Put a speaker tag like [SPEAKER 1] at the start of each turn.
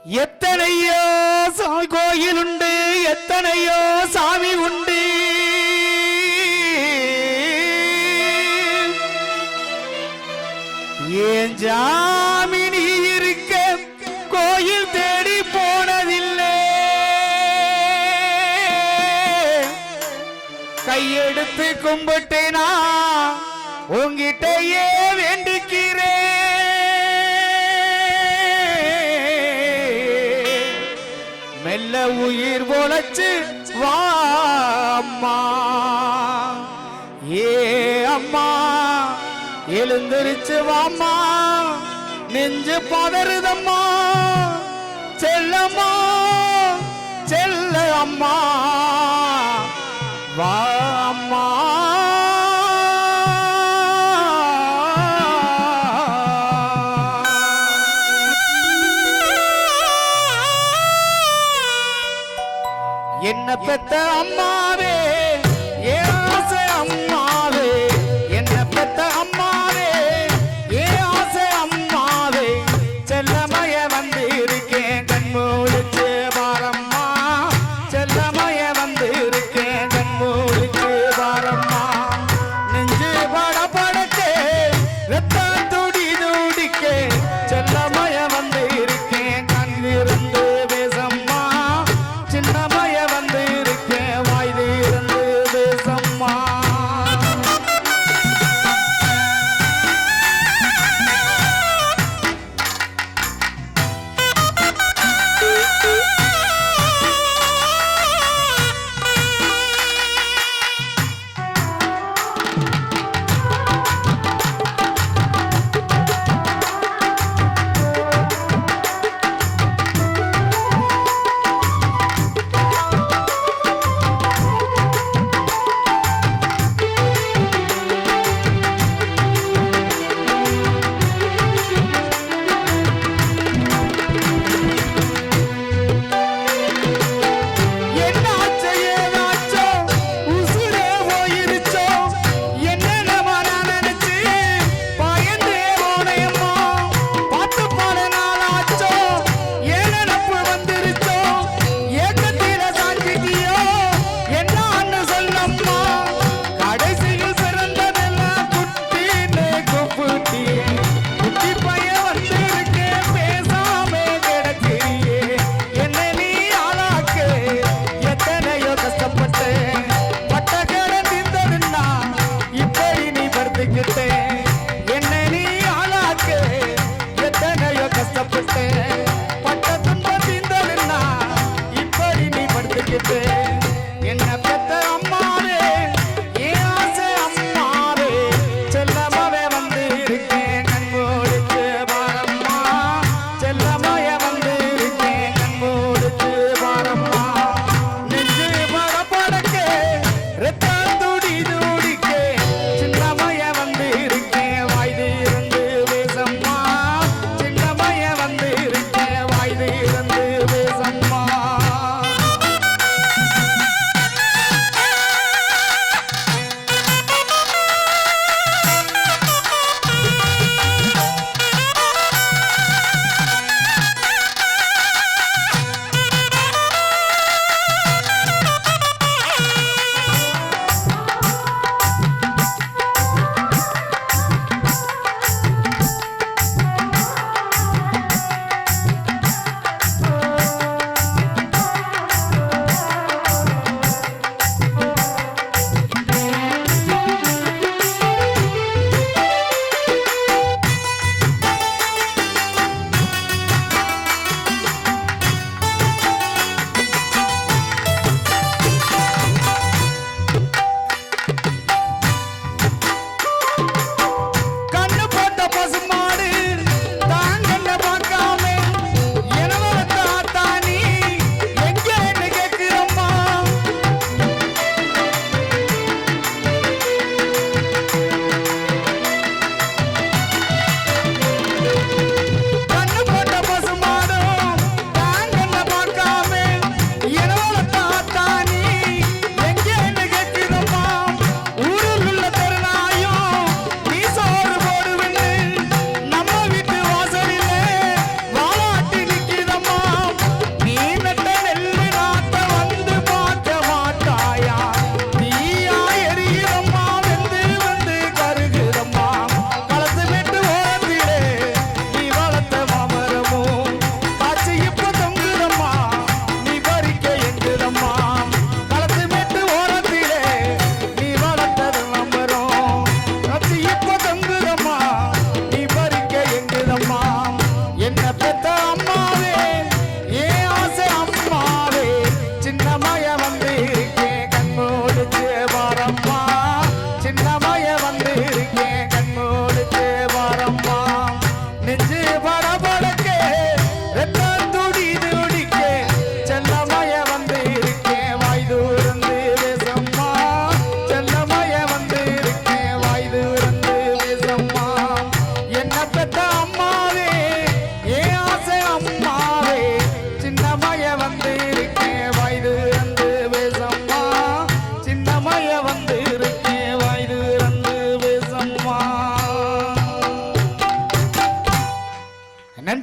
[SPEAKER 1] எத்தனையோ கோயில் உண்டு, எத்தனையோ சாமி உண்டு. ஏன் சாமி நீ இருக்க கோயில் தேடி போனதில்லை. கையெடுத்து கும்பிட்டேனா உங்கிட்டயே வேண்டிக்கிறேன். மெல்ல உயிர் பொழைச்சு வா அம்மா. ஏ அம்மா எழுந்திருச்சு வாம்மா, நெஞ்சு பதறுதம்மா. செல்லம்மா செல்ல அம்மா வா அம்மா. என்ன பெத்த அம்மாவே, ஏ ஆசை அம்மாவே. என்ன பெத்த அம்மாவே, ஏ ஆசை அம்மாவே. செல்லமய வந்து இருக்கேன் கண்மூடிச்சு பாரம்மா. செல்லமய வந்து இருக்கேன் கண்மூடிச்சு பாரம்மா. நெஞ்சு பட படக்கே ரத்தம் துடி துடிக்கே. செல்லமய வந்து இருக்கேன் கண்ணிருந்து பேசம்மா. சின்னமய வந்து இருக்கேன் வாய் தீர்ந்து பெத்த